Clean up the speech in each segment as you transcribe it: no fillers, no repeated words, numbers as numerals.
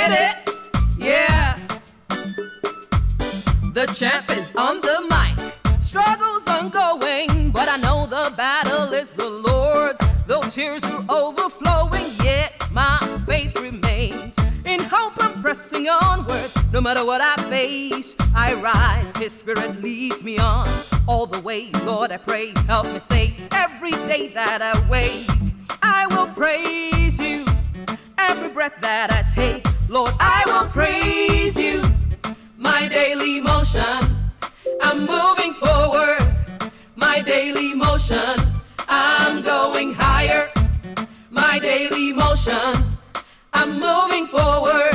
get it? Yeah. The champ is on the mic. Struggle's ongoing, but I know the battle is the Lord's. Though tears are overflowing, yet my faith remains. In hope I'm pressing onward. No matter what I face, I rise. His spirit leads me on. All the way, Lord, I pray. Help me say every day that I wake, I will praise you. Every breath that I take, Lord, I will praise you. My daily motion, I'm moving forward. My daily motion, I'm going higher. My daily motion, I'm moving forward.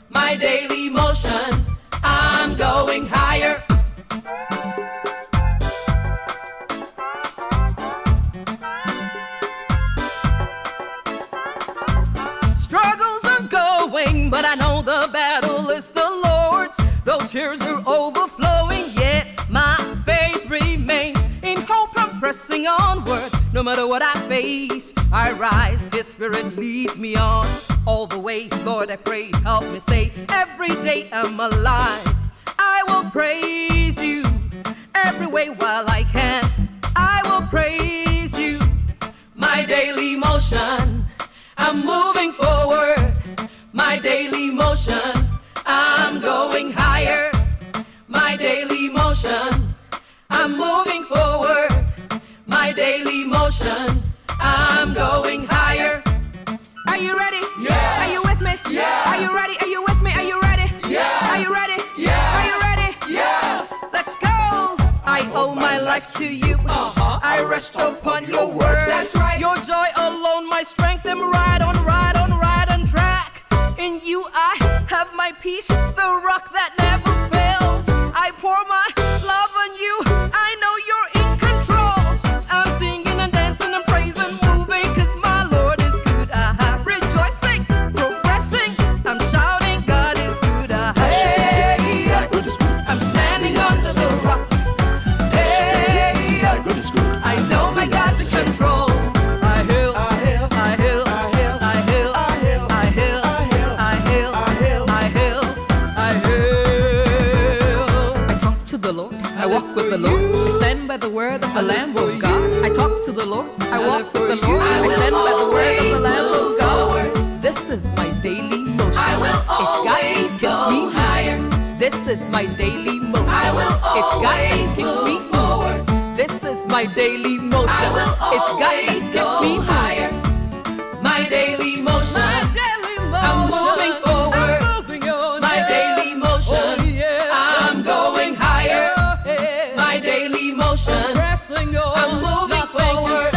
My daily motion, I'm going higher. Struggles are going, but I know the battle is the Lord's. Though tears are overflowing, yet my faith remains. In hope I'm pressing onward. No matter what I face, I rise. His spirit leads me on. All the way, Lord, I pray. Help me say every day I'm alive. I will praise you every way while I can. I will praise you. My daily motion, I'm moving forward. My daily motion, I'm going higher. My daily motion, I'm moving forward. My daily motion, I'm going higher. Are you ready? Yeah. Are you with me? Yeah. Are you ready? Are you with me? Are you ready? Yeah. Are you ready? Yeah. Are you ready? Yeah. Let's go. I owe my life to you. I rest upon your word. That's right. Your joy alone, my strength. I'm right on track. In you I have my peace, the rock that never fails. I pour my love on you. I know you're in control. I'm singing and dancing and praising, moving, 'cause my Lord is good. I'm rejoicing, progressing. I'm shouting, God is good. Hey, I'm standing under the rock. Hey, I know my God's in control. I hail, I hail, I hail, I hail, I hail, I hail, I hail, I hail, I hail, I hail. I talk to the Lord, I walk with the Lord. I stand by the word of the Lamb of God. I talk to the Lord, I walk with the Lord. I stand by the word of the Lamb of God. This is my daily motion. It's guidance gives me higher. This is my daily motion. It's guidance gives me forward. This is my daily motion. It's guidance gives me higher. My daily motion. I'm moving forward. My daily motion. I'm going higher. My daily motion. I'm moving forward.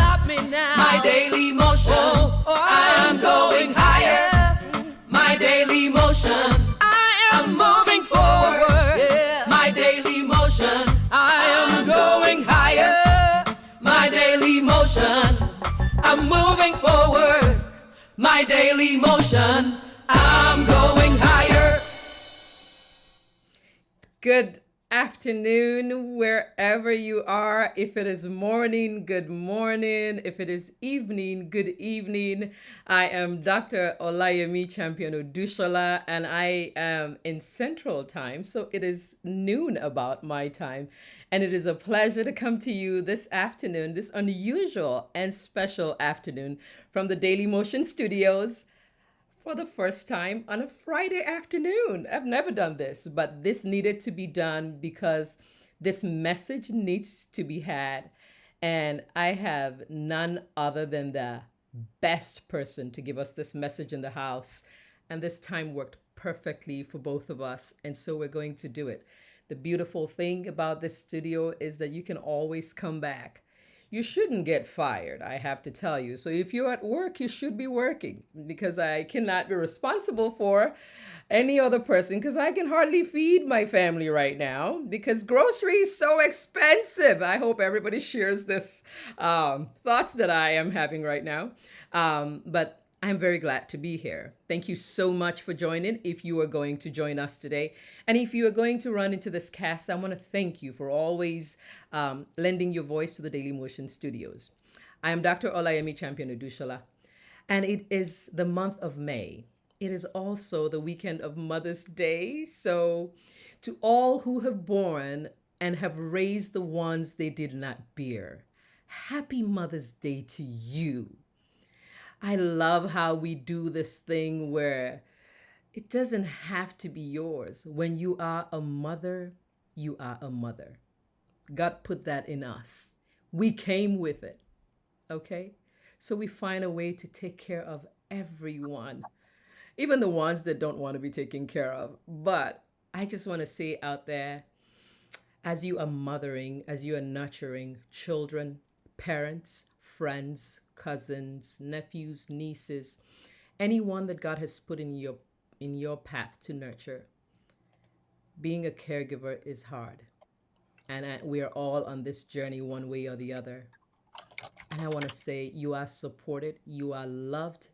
My daily motion. I'm going higher. My daily motion. I'm moving forward. My daily motion. I am going higher. My daily motion. I'm moving forward. My daily motion. I'm going higher. Good afternoon, wherever you are. If it is morning, good morning. If it is evening, good evening. I am Dr. Olayemi Champion Odushola, and I am in Central Time, so it is noon about my time. And it is a pleasure to come to you this afternoon, this unusual and special afternoon from the Daily Motion Studios, for the first time on a Friday afternoon. I've never done this, but this needed to be done because this message needs to be had. And I have none other than the best person to give us this message in the house. And this time worked perfectly for both of us. And so we're going to do it. The beautiful thing about this studio is that you can always come back. You shouldn't get fired, I have to tell you. So if you're at work, you should be working, because I cannot be responsible for any other person, because I can hardly feed my family right now because groceries so expensive. I hope everybody shares this thoughts that I am having right now. But I'm very glad to be here. Thank you so much for joining, if you are going to join us today. And if you are going to run into this cast, I want to thank you for always lending your voice to the Daily Motion Studios. I am Dr. Olayemi Champion Odushola, and it is the month of May. it is also the weekend of Mother's Day. So, to all who have borne and have raised the ones they did not bear, happy Mother's Day to you. I love how we do this thing where it doesn't have to be yours. When you are a mother, you are a mother. God put that in us. We came with it, okay? So we find a way to take care of everyone, even the ones that don't want to be taken care of. But I just want to say out there, as you are mothering, as you are nurturing children, parents, friends, cousins, nephews, nieces, anyone that God has put in your path to nurture, being a caregiver is hard. And we are all on this journey one way or the other. And I want to say you are supported, you are loved,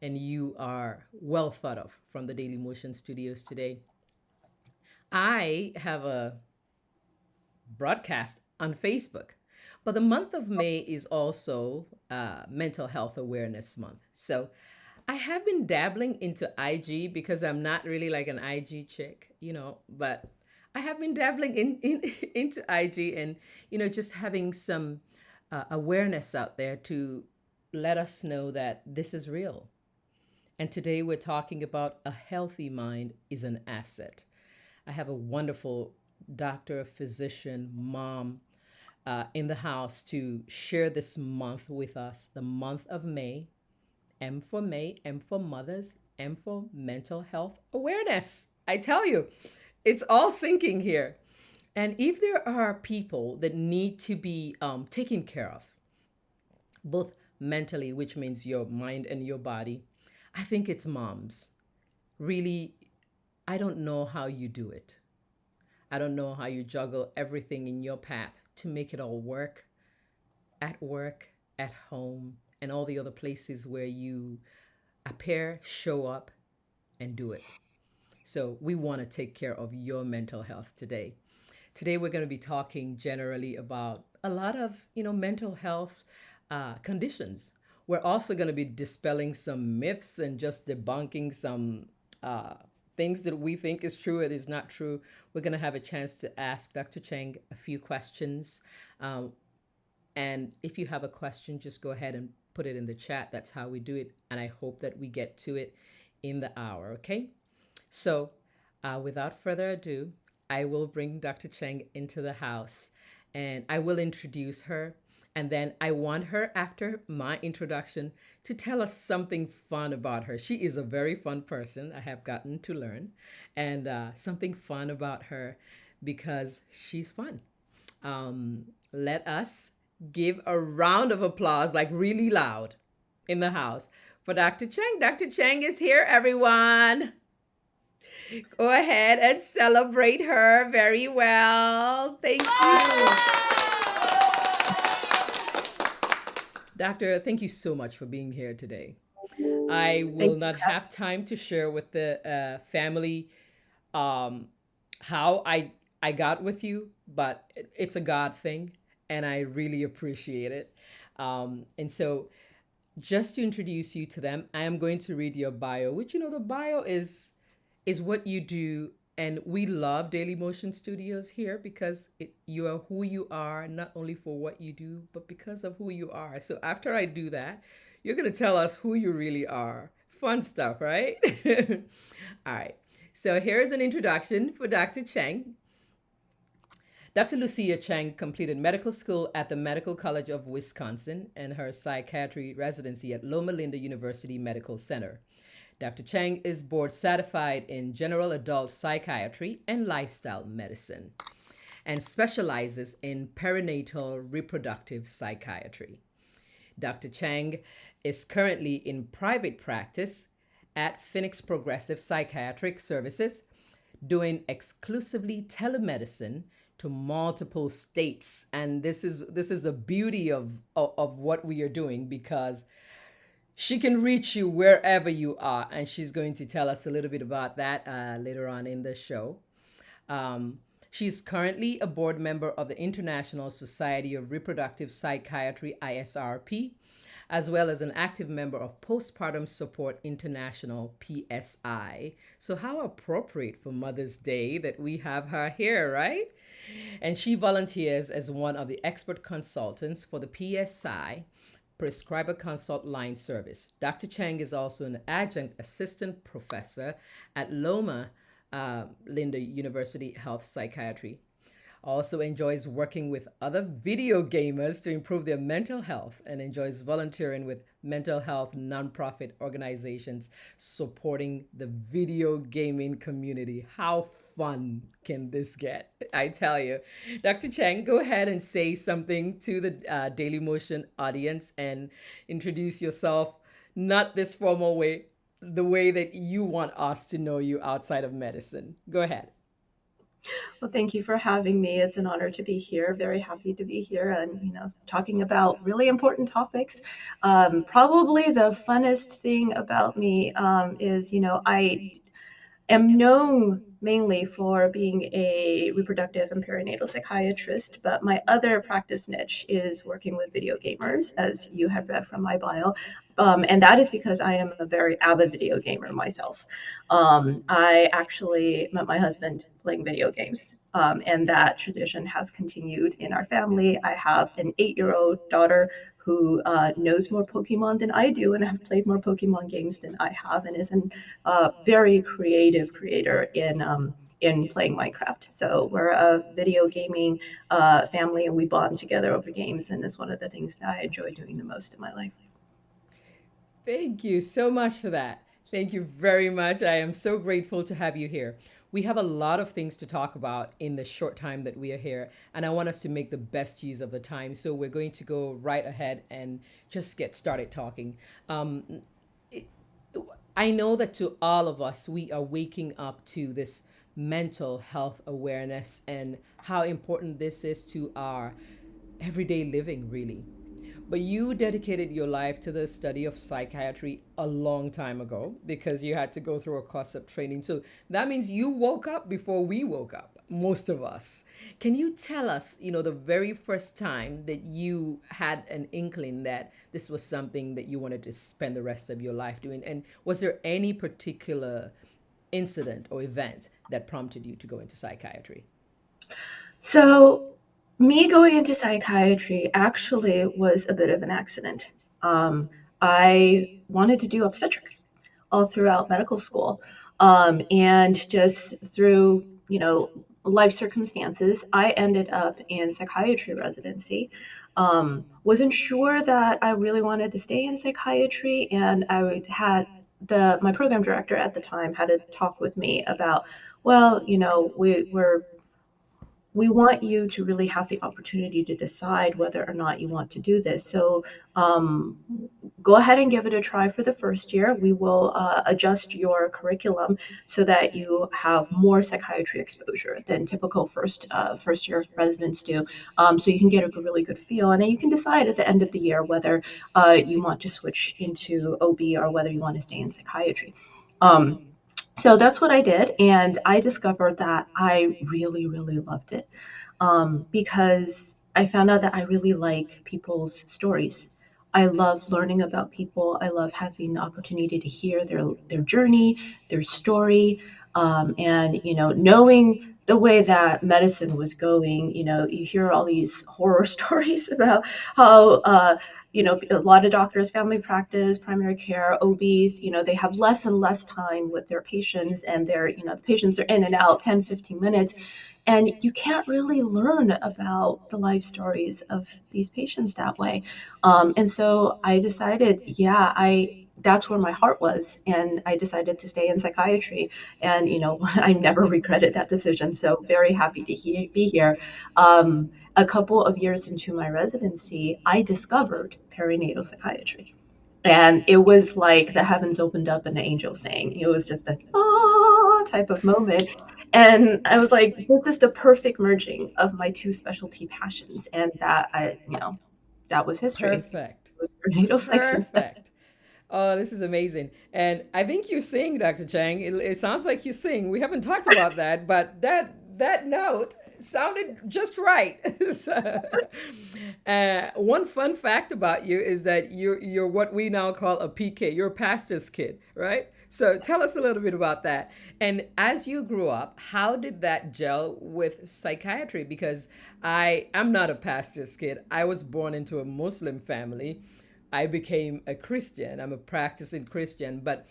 and you are well thought of from the Daily Motion Studios today. I have a broadcast on Facebook, but the month of May is also Mental Health Awareness Month. So I have been dabbling into IG because I'm not really like an IG chick, but I have been dabbling into IG and, just having some awareness out there to let us know that this is real. And today we're talking about a healthy mind is an asset. I have a wonderful doctor, physician, mom in the house to share this month with us, the month of May. M for May, M for mothers, M for mental health awareness. I tell you, it's all sinking here. And if there are people that need to be taken care of, both mentally, which means your mind and your body, I think it's moms. Really, I don't know how you do it. I don't know how you juggle everything in your path to make it all work, at home, and all the other places where you appear, show up, and do it. So, we want to take care of your mental health today. Today, we're going to be talking generally about a lot of, mental health conditions. We're also going to be dispelling some myths and just debunking some things that we think is true, it is not true. We're going to have a chance to ask Dr. Cheng a few questions. And if you have a question, just go ahead and put it in the chat. That's how we do it. And I hope that we get to it in the hour, okay? So without further ado, I will bring Dr. Cheng into the house and I will introduce her. And then I want her, after my introduction, to tell us something fun about her. She is a very fun person, I have gotten to learn, and something fun about her because she's fun. Let us give a round of applause, like really loud, in the house for Dr. Cheng. Dr. Cheng is here, everyone. Go ahead and celebrate her very well. Thank you. Doctor, thank you so much for being here today. I will not have time to share with the family how I got with you, but it's a God thing, and I really appreciate it. And so, just to introduce you to them, I am going to read your bio, which the bio is what you do. And we love Daily Motion Studios here because you are who you are, not only for what you do, but because of who you are. So after I do that, you're going to tell us who you really are. Fun stuff, right? All right. So here's an introduction for Dr. Cheng. Dr. Lucia Cheng completed medical school at the Medical College of Wisconsin and her psychiatry residency at Loma Linda University Medical Center. Dr. Cheng is board certified in general adult psychiatry and lifestyle medicine and specializes in perinatal reproductive psychiatry. Dr. Cheng is currently in private practice at Phoenix Progressive Psychiatric Services, doing exclusively telemedicine to multiple states. And this is the beauty of what we are doing, because she can reach you wherever you are, and she's going to tell us a little bit about that later on in the show. She's currently a board member of the International Society of Reproductive Psychiatry, ISRP, as well as an active member of Postpartum Support International, PSI. So, how appropriate for Mother's Day that we have her here, right? And she volunteers as one of the expert consultants for the PSI Prescriber Consult Line Service. Dr. Cheng is also an adjunct assistant professor at Loma Linda University Health Psychiatry. Also enjoys working with other video gamers to improve their mental health and enjoys volunteering with mental health nonprofit organizations supporting the video gaming community. How fun can this get? I tell you. Dr. Cheng, go ahead and say something to the Daily Motion audience and introduce yourself, not this formal way, the way that you want us to know you outside of medicine. Go ahead. Well, thank you for having me. It's an honor to be here. Very happy to be here and, talking about really important topics. Probably the funnest thing about me is, I am known mainly for being a reproductive and perinatal psychiatrist, but my other practice niche is working with video gamers, as you have read from my bio. And that is because I am a very avid video gamer myself. I actually met my husband playing video games. And that tradition has continued in our family. I have an 8-year old daughter who knows more Pokemon than I do and have played more Pokemon games than I have and is an very creative creator in playing Minecraft. So we're a video gaming family, and we bond together over games, and it's one of the things that I enjoy doing the most in my life. Thank you so much for that. Thank you very much. I am so grateful to have you here. We have a lot of things to talk about in the short time that we are here, and I want us to make the best use of the time. So we're going to go right ahead and just get started talking. It- I know that to all of us, we are waking up to this mental health awareness and how important this is to our everyday living, really. But you dedicated your life to the study of psychiatry a long time ago because you had to go through a course of training. So that means you woke up before we woke up, most of us. Can you tell us, the very first time that you had an inkling that this was something that you wanted to spend the rest of your life doing? And was there any particular incident or event that prompted you to go into psychiatry? So, me going into psychiatry actually was a bit of an accident. I wanted to do obstetrics all throughout medical school. And just through, life circumstances, I ended up in psychiatry residency. Wasn't sure that I really wanted to stay in psychiatry, and had my program director at the time had a talk with me about, well, we want you to really have the opportunity to decide whether or not you want to do this. So um, go ahead and give it a try for the first year. We will adjust your curriculum so that you have more psychiatry exposure than typical first year residents do. So you can get a really good feel, and then you can decide at the end of the year whether you want to switch into OB or whether you want to stay in psychiatry. Um, so that's what I did, and I discovered that I really, really loved it because I found out that I really like people's stories. I love learning about people. I love having the opportunity to hear their journey, their story, and knowing the way that medicine was going. You hear all these horror stories about how a lot of doctors, family practice, primary care, OBs, they have less and less time with their patients, and the patients are in and out 10, 15 minutes, and you can't really learn about the life stories of these patients that way. And so I decided, yeah, that's where my heart was, and I decided to stay in psychiatry. And I never regretted that decision. So very happy to be here. A couple of years into my residency, I discovered perinatal psychiatry. And it was like the heavens opened up and the angel sang. It was just a ah type of moment. And I was like, this is the perfect merging of my two specialty passions. And that was history. Perfect. It was prenatal psych. Perfect. Oh, this is amazing. And I think you sing, Dr. Chang. It sounds like you sing. We haven't talked about that, but that note sounded just right. So, one fun fact about you is that you're what we now call a PK. You're a pastor's kid, right? So tell us a little bit about that. And as you grew up, how did that gel with psychiatry? Because I'm not a pastor's kid. I was born into a Muslim family. I became a Christian. I'm a practicing Christian, but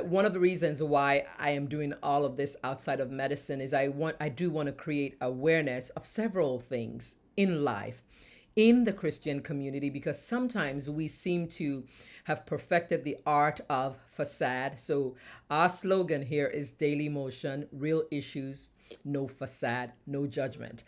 one of the reasons why I am doing all of this outside of medicine is I do want to create awareness of several things in life in the Christian community, because sometimes we seem to have perfected the art of facade. So our slogan here is daily motion, real issues, no facade, no judgment.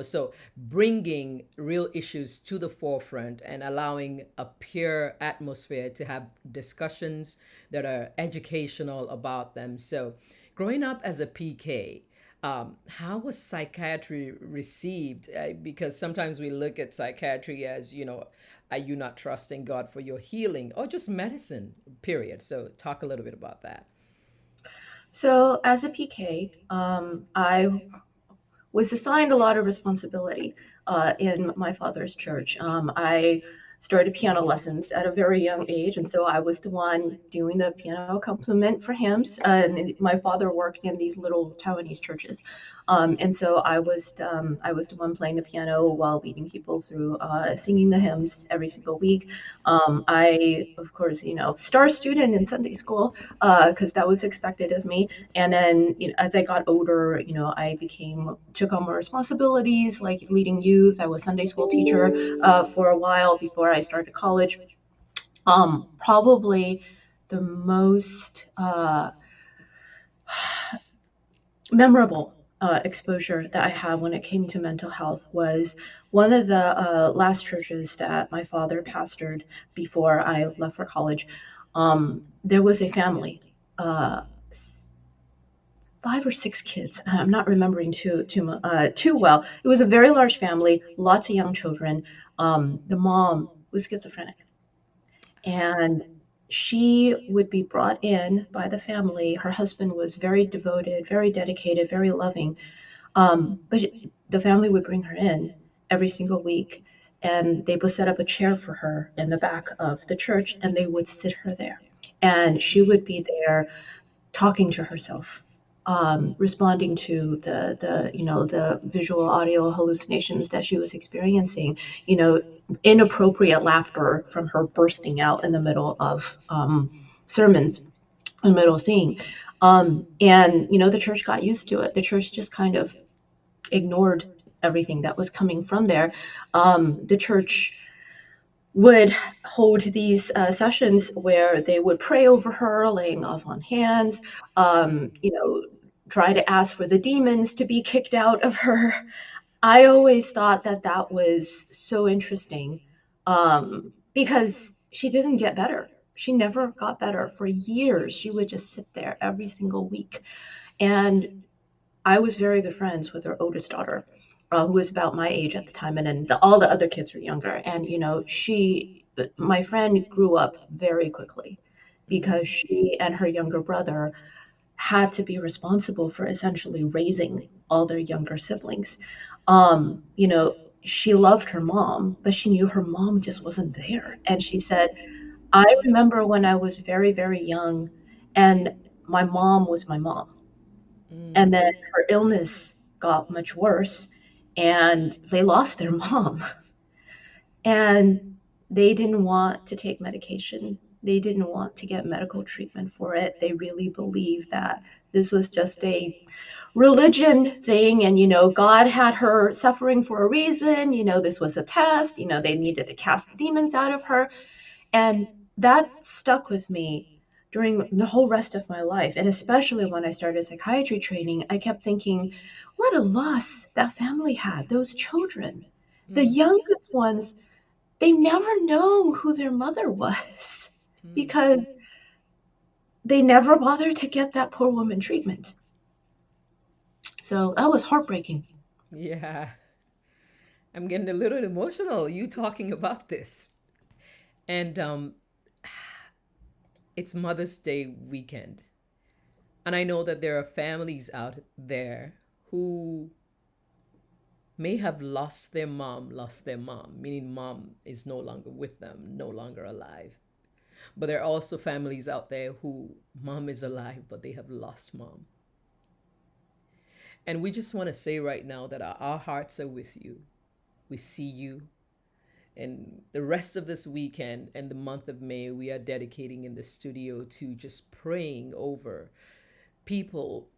So bringing real issues to the forefront and allowing a peer atmosphere to have discussions that are educational about them. So growing up as a PK, how was psychiatry received? Because sometimes we look at psychiatry as, are you not trusting God for your healing, or just medicine, period? So talk a little bit about that. So as a PK, I was assigned a lot of responsibility in my father's church. I started piano lessons at a very young age, and so I was the one doing the piano accompaniment for hymns. And my father worked in these little Taiwanese churches, and so I was the one playing the piano while leading people through singing the hymns every single week. I, of course, star student in Sunday school because that was expected of me. And then, as I got older, I took on more responsibilities like leading youth. I was Sunday school teacher for a while before I started college. Probably the most memorable exposure that I had when it came to mental health was one of the last churches that my father pastored before I left for college. There was a family. Uh, 5 or 6 kids. I'm not remembering too well. It was a very large family, lots of young children. The mom was schizophrenic, and she would be brought in by the family. Her husband was very devoted, very dedicated, very loving. But the family would bring her in every single week, and they would set up a chair for her in the back of the church, and they would sit her there, and she would be there talking to herself, responding to the visual audio hallucinations that she was experiencing, you know, inappropriate laughter from her bursting out in the middle of sermons, in the middle of singing. And the church got used to it. The church just kind of ignored everything that was coming from there. The church would hold these sessions where they would pray over her, laying off on hands, Mm. try to ask for the demons to be kicked out of her. I always thought that that was so interesting because she didn't get better. She never got better. For years, she would just sit there every single week. And I was very good friends with her oldest daughter, who was about my age at the time, and then all the other kids were younger. And my friend grew up very quickly because Mm. she and her younger brother had to be responsible for essentially raising all their younger siblings. She loved her mom, but she knew her mom just wasn't there. And she said, I remember when I was very, very young, and my mom was my mom. And Mm. then her illness got much worse, and they lost their mom. And they didn't want to take medication. They didn't want to get medical treatment for it. They really believed that this was just a religion thing, and God had her suffering for a reason. This was a test. They needed to cast the demons out of her. And that stuck with me during the whole rest of my life. And especially when I started psychiatry training, I kept thinking, what a loss that family had, those children. The Mm. youngest ones, they never know who their mother was Mm. because they never bothered to get that poor woman treatment. So that was heartbreaking. Yeah, I'm getting a little emotional you talking about this. And it's Mother's Day weekend. And I know that there are families out there who may have lost their mom, meaning mom is no longer with them, no longer alive. But there are also families out there who mom is alive, but they have lost mom. And we just want to say right now that our hearts are with you. We see you. And the rest of this weekend and the month of May, we are dedicating in the studio to just praying over people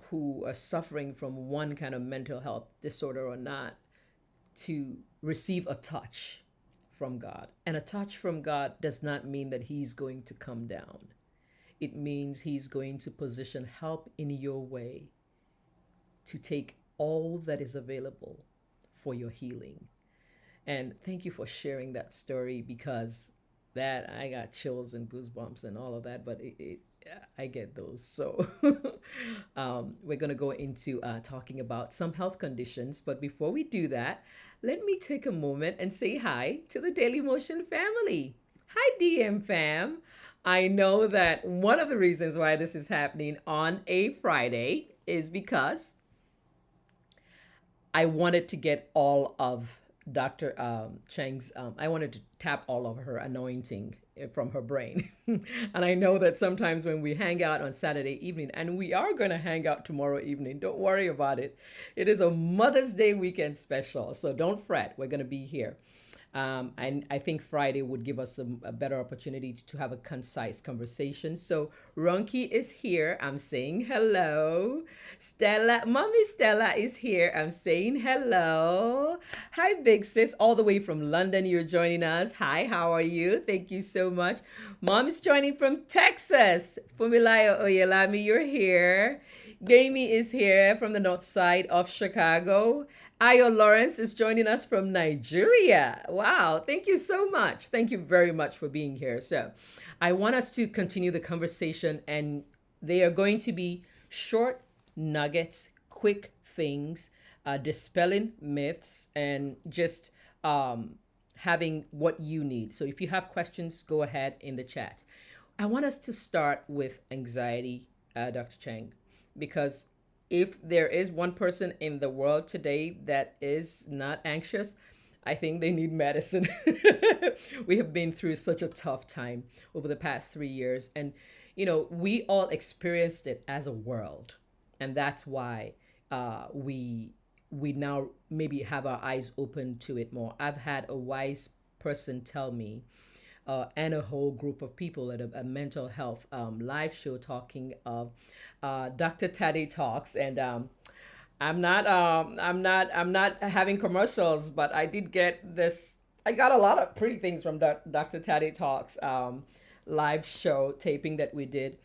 who are suffering from one kind of mental health disorder or not to receive a touch from God. And a touch from God does not mean that He's going to come down, it means He's going to position help in your way to take all that is available for your healing. And thank you for sharing that story, because that I got chills and goosebumps and all of that, but I get those. So we're going to go into talking about some health conditions. But before we do that, let me take a moment and say hi to the Daily Motion family. Hi, DM fam. I know that one of the reasons why this is happening on a Friday is because I wanted to get all of Dr. Cheng's, I wanted to tap all of her anointing from her brain. And I know that sometimes when we hang out on Saturday evening, and we are going to hang out tomorrow evening, don't worry about it. It is a Mother's Day weekend special, so don't fret. We're going to be here. And I think Friday would give us a better opportunity to have a concise conversation. So Ronki is here. I'm saying hello. Stella, Mommy Stella is here. I'm saying hello. Hi, big sis, all the way from London. You're joining us. Hi, how are you? Thank you so much. Mom is joining from Texas. Fumilayo Oyelami, you're here. Gamey is here from the north side of Chicago. Ayo Lawrence is joining us from Nigeria. Wow, thank you so much. Thank you very much for being here. So I want us to continue the conversation, and they are going to be short nuggets, quick things, dispelling myths, and just having what you need. So if you have questions, go ahead in the chat. I want us to start with anxiety, Dr. Cheng, because if there is one person in the world today that is not anxious, I think they need medicine. We have been through such a tough time over the past 3 years. And, we all experienced it as a world. And that's why we now maybe have our eyes open to it more. I've had a wise person tell me, and a whole group of people at a mental health live show talking of Dr. Taddy Talks, and I'm not having commercials, but I did get this. I got a lot of pretty things from Dr. Taddy Talks live show taping that we did,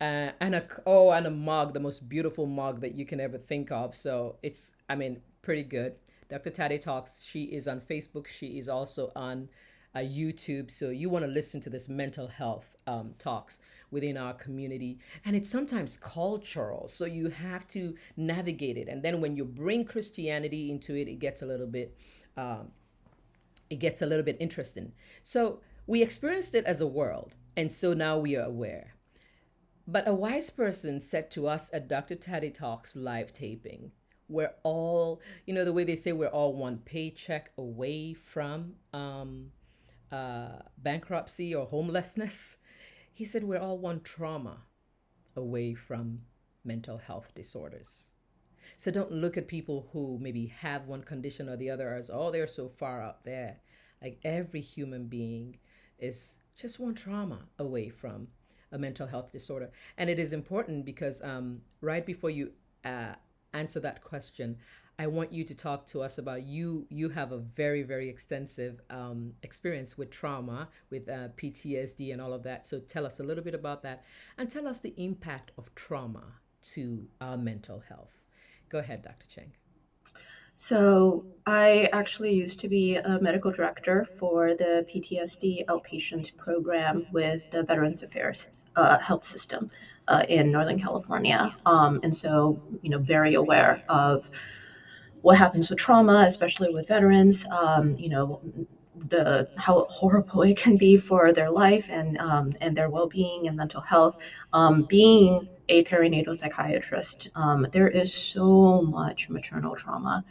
and a mug, the most beautiful mug that you can ever think of. So it's, pretty good. Dr. Taddy Talks. She is on Facebook. She is also on YouTube. So you want to listen to this mental health talks within our community. And it's sometimes cultural. So you have to navigate it. And then when you bring Christianity into it, it gets a little bit interesting. So we experienced it as a world. And so now we are aware. But a wise person said to us at Dr. Taddy Talks live taping, we're all, the way they say we're all one paycheck away from bankruptcy or homelessness. He said we're all one trauma away from mental health disorders. So don't look at people who maybe have one condition or the other as, oh, they're so far out there. Like every human being is just one trauma away from a mental health disorder. And it is important because right before you answer that question, I want you to talk to us about you have a very, very extensive experience with trauma, with PTSD and all of that. So tell us a little bit about that, and tell us the impact of trauma to our mental health. Go ahead, Dr. Cheng. So I actually used to be a medical director for the PTSD outpatient program with the Veterans Affairs health system in Northern California. And so, very aware of what happens with trauma, especially with veterans. the how horrible it can be for their life and their well-being and mental health. Being a perinatal psychiatrist, there is so much maternal trauma.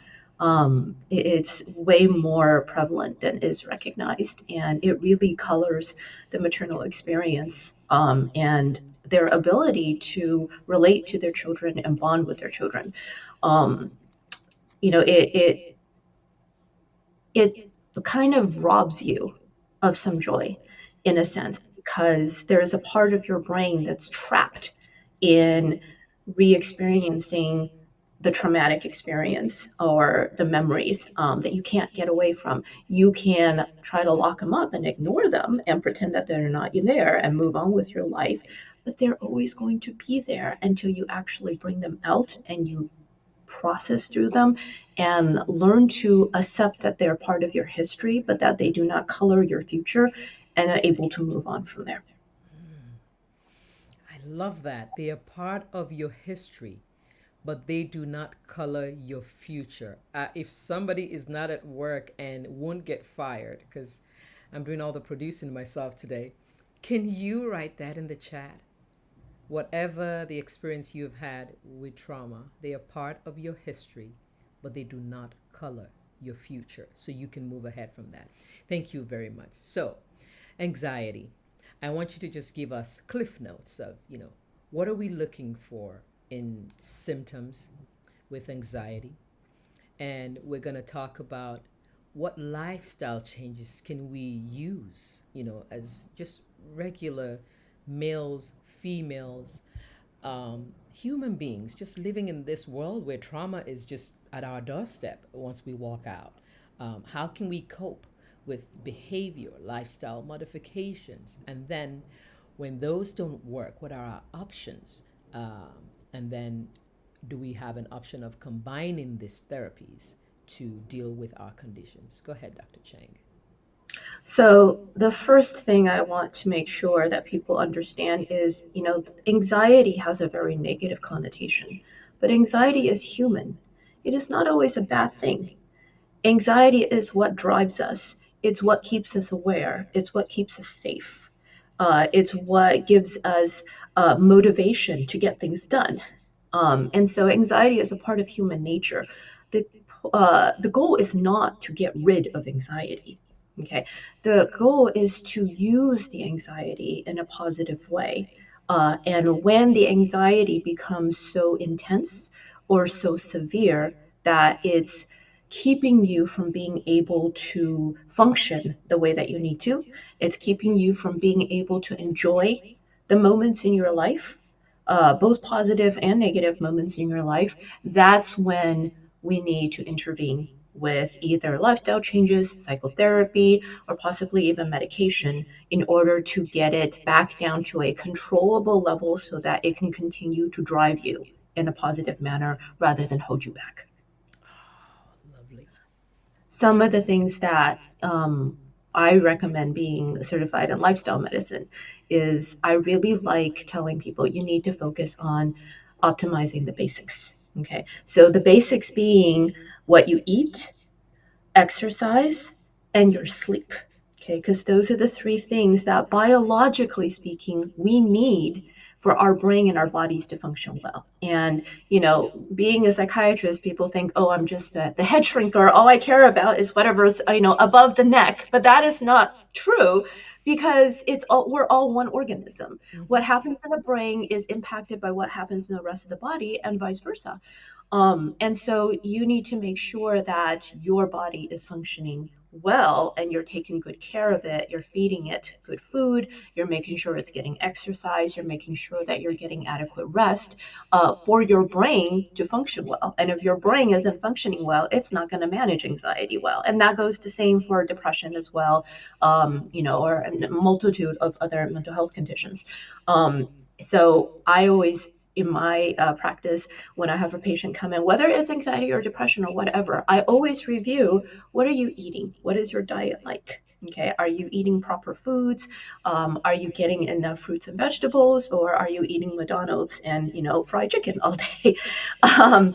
It's way more prevalent than is recognized, and it really colors the maternal experience, and their ability to relate to their children and bond with their children. Um, you know, it kind of robs you of some joy in a sense, because there is a part of your brain that's trapped in re-experiencing the traumatic experience or the memories, that you can't get away from. You can try to lock them up and ignore them and pretend that they're not there and move on with your life, but they're always going to be there until you actually bring them out and you process through them and learn to accept that they're part of your history, but that they do not color your future, and are able to move on from there. I love that. They are part of your history, but they do not color your future. If somebody is not at work and won't get fired, because I'm doing all the producing myself today, can you write that in the chat? Whatever the experience you've had with trauma, they are part of your history, but they do not color your future. So you can move ahead from that. Thank you very much. So, anxiety. I want you to just give us cliff notes of, what are we looking for in symptoms with anxiety? And we're going to talk about what lifestyle changes can we use, as just regular males, females, human beings just living in this world where trauma is just at our doorstep once we walk out. How can we cope with behavior, lifestyle modifications? And then when those don't work, what are our options? And then do we have an option of combining these therapies to deal with our conditions? Go ahead, Dr. Cheng. So, the first thing I want to make sure that people understand is, anxiety has a very negative connotation, but anxiety is human. It is not always a bad thing. Anxiety is what drives us. It's what keeps us aware. It's what keeps us safe. It's what gives us motivation to get things done. And so anxiety is a part of human nature. The, the goal is not to get rid of anxiety. Okay. The goal is to use the anxiety in a positive way. And when the anxiety becomes so intense or so severe that it's keeping you from being able to function the way that you need to, it's keeping you from being able to enjoy the moments in your life, both positive and negative moments in your life, that's when we need to intervene with either lifestyle changes, psychotherapy, or possibly even medication in order to get it back down to a controllable level so that it can continue to drive you in a positive manner rather than hold you back. Lovely. Some of the things that I recommend being certified in lifestyle medicine is I really like telling people you need to focus on optimizing the basics. Okay. So the basics being what you eat, exercise, and your sleep. Okay, because those are the three things that biologically speaking we need for our brain and our bodies to function well. And, being a psychiatrist, people think, oh, I'm just the head shrinker. All I care about is whatever's, above the neck. But that is not true because we're all one organism. What Mm-hmm. happens in the brain is impacted by what happens in the rest of the body and vice versa. And so you need to make sure that your body is functioning well and you're taking good care of it. You're feeding it good food. You're making sure it's getting exercise. You're making sure that you're getting adequate rest for your brain to function well. And if your brain isn't functioning well, it's not going to manage anxiety well. And that goes the same for depression as well, or a multitude of other mental health conditions. So I always, in my practice, when I have a patient come in, whether it's anxiety or depression or whatever, I always review what are you eating? What is your diet like? Okay, are you eating proper foods? Are you getting enough fruits and vegetables, or are you eating McDonald's and fried chicken all day? um,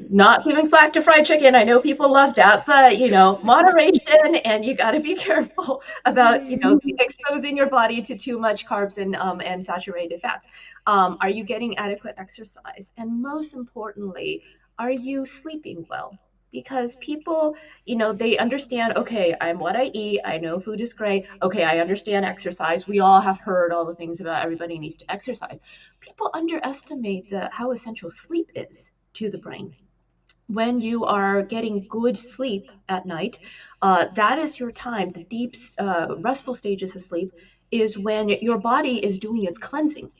Not giving slack to fried chicken. I know people love that, but moderation, and you got to be careful about exposing your body to too much carbs and saturated fats. Are you getting adequate exercise? And most importantly, are you sleeping well? Because people, they understand, okay, I'm what I eat. I know food is great. Okay, I understand exercise. We all have heard all the things about everybody needs to exercise. People underestimate how essential sleep is to the brain. When you are getting good sleep at night, that is your time. The deep, restful stages of sleep is when your body is doing its cleansing.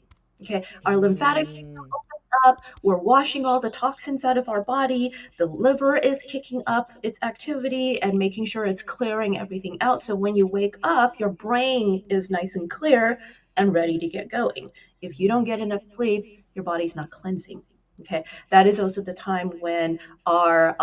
Okay, our lymphatic system Mm, opens up. We're washing all the toxins out of our body. The liver is kicking up its activity and making sure it's clearing everything out. So when you wake up, your brain is nice and clear and ready to get going. If you don't get enough sleep, your body's not cleansing. Okay, that is also the time when our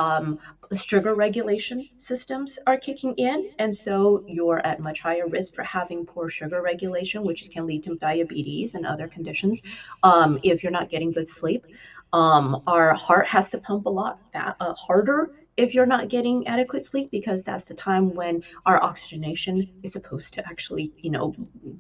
sugar regulation systems are kicking in. And so you're at much higher risk for having poor sugar regulation, which can lead to diabetes and other conditions if you're not getting good sleep. Our heart has to pump a lot harder if you're not getting adequate sleep, because that's the time when our oxygenation is supposed to actually,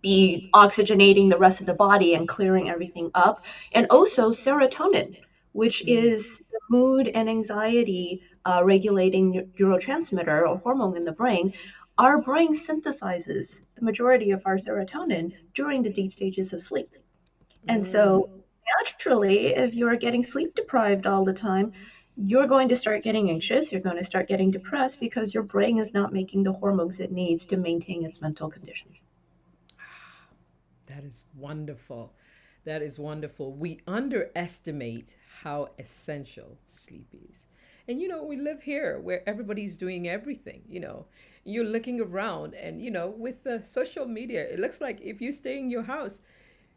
be oxygenating the rest of the body and clearing everything up. And also serotonin, which mm, is the mood and anxiety regulating neurotransmitter or hormone in the brain. Our brain synthesizes the majority of our serotonin during the deep stages of sleep. And mm. so, naturally, if you're getting sleep deprived all the time, you're going to start getting anxious, you're going to start getting depressed because your brain is not making the hormones it needs to maintain its mental condition. That is wonderful. That is wonderful. We underestimate how essential sleep is. And we live here where everybody's doing everything. You're looking around, and with the social media, it looks like if you stay in your house,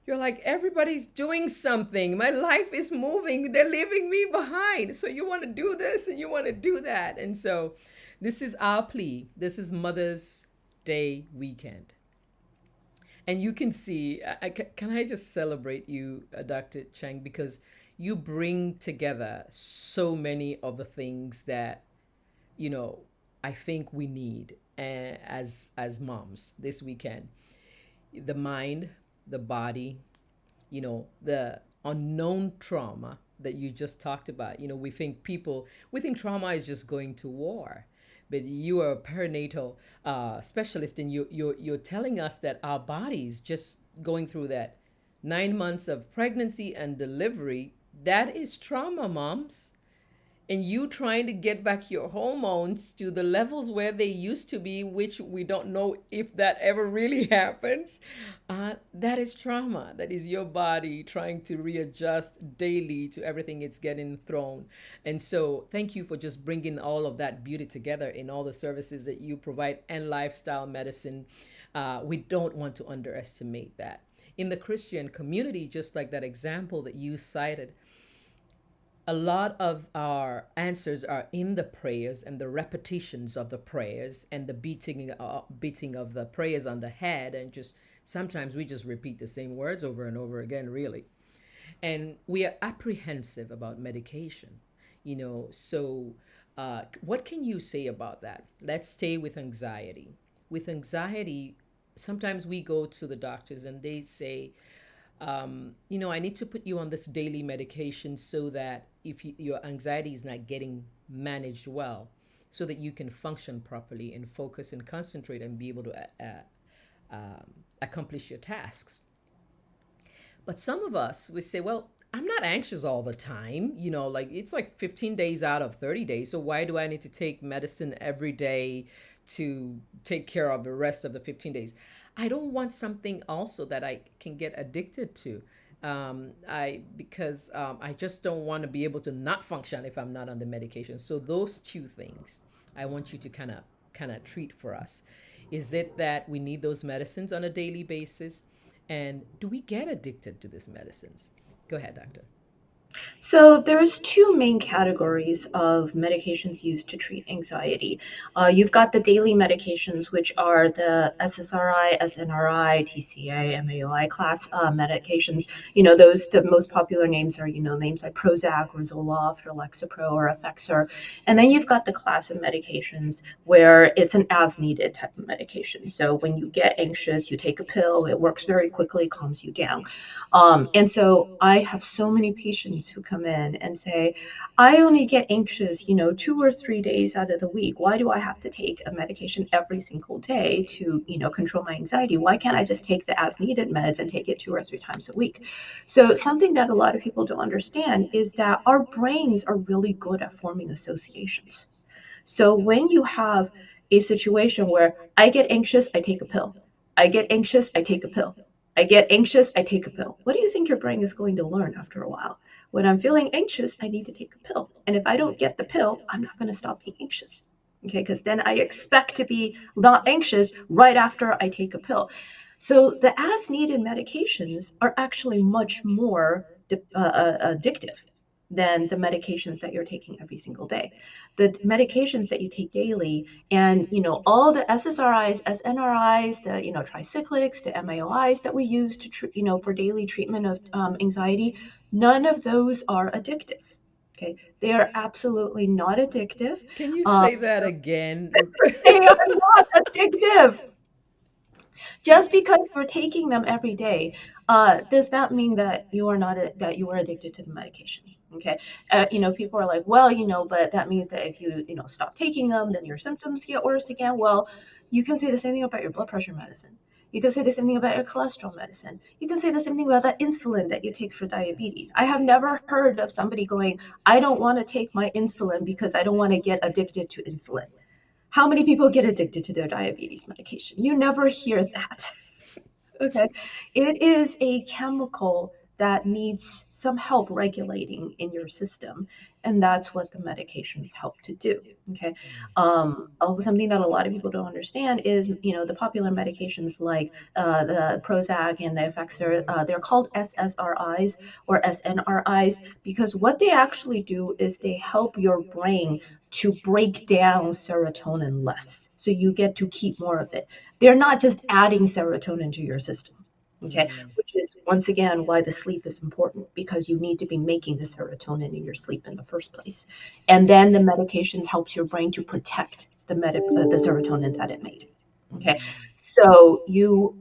you're like, everybody's doing something. My life is moving. They're leaving me behind. So you want to do this and you want to do that. And so this is our plea. This is Mother's Day weekend. And you can see, can I just celebrate you, Dr. Cheng, because you bring together so many of the things that, you know, I think we need as moms this weekend. The mind, the body, the unknown trauma that you just talked about. We think trauma is just going to war, but you are a perinatal specialist, and you're telling us that our bodies just going through that 9 months of pregnancy and delivery, that is trauma, moms. And you trying to get back your hormones to the levels where they used to be, which we don't know if that ever really happens. That is trauma. That is your body trying to readjust daily to everything it's getting thrown. And so thank you for just bringing all of that beauty together in all the services that you provide and lifestyle medicine. We don't want to underestimate that. In the Christian community, just like that example that you cited, a lot of our answers are in the prayers and the repetitions of the prayers and the beating of the prayers on the head, and just sometimes we just repeat the same words over and over again, really. And we are apprehensive about medication, so what can you say about that? Let's stay with anxiety. With anxiety, sometimes we go to the doctors and they say, I need to put you on this daily medication so that if your anxiety is not getting managed well, so that you can function properly and focus and concentrate and be able to accomplish your tasks. But some of us, we say, well, I'm not anxious all the time. Like it's like 15 days out of 30 days. So why do I need to take medicine every day to take care of the rest of the 15 days? I don't want something also that I can get addicted to. I just don't want to be able to not function if I'm not on the medication. So those two things I want you to kind of treat for us. Is it that we need those medicines on a daily basis? And do we get addicted to these medicines? Go ahead, doctor. So there's two main categories of medications used to treat anxiety. You've got the daily medications, which are the SSRI, SNRI, TCA, MAOI class medications. Those the most popular names are names like Prozac or Zoloft or Lexapro or Effexor. And then you've got the class of medications where it's an as-needed type of medication. So when you get anxious, you take a pill. It works very quickly, calms you down. And so I have so many patients who come in and say, I only get anxious, 2 or 3 days out of the week. Why do I have to take a medication every single day to, control my anxiety? Why can't I just take the as needed meds and take it 2 or 3 times a week? So something that a lot of people don't understand is that our brains are really good at forming associations. So when you have a situation where I get anxious, I take a pill. I get anxious, I take a pill. I get anxious, I take a pill. What do you think your brain is going to learn after a while? When I'm feeling anxious, I need to take a pill. And if I don't get the pill, I'm not going to stop being anxious. Okay, because then I expect to be not anxious right after I take a pill. So the as needed medications are actually much more addictive than the medications that you're taking every single day. The medications that you take daily and all the SSRIs, SNRIs, the tricyclics, the MAOIs that we use to for daily treatment of anxiety, none of those are addictive. Okay, they are absolutely not addictive. Can you um, say that again? they are not addictive. Just because you're taking them every day does not mean that you are not that you are addicted to the medication. Okay, people are like, well, but that means that if you stop taking them, then your symptoms get worse again. Well, you can say the same thing about your blood pressure medicine. You can say the same thing about your cholesterol medicine. You can say the same thing about that insulin that you take for diabetes. I have never heard of somebody going, I don't want to take my insulin because I don't want to get addicted to insulin. How many people get addicted to their diabetes medication? You never hear that. Okay. It is a chemical that needs some help regulating in your system, and that's what the medications help to do. Okay. Something that a lot of people don't understand is, the popular medications like the Prozac and the Effexor, they're called SSRIs or SNRIs because what they actually do is they help your brain to break down serotonin less. So you get to keep more of it. They're not just adding serotonin to your system. Okay, Mm, which is once again why the sleep is important because you need to be making the serotonin in your sleep in the first place. And then the medications helps your brain to protect the serotonin that it made. Okay, mm, so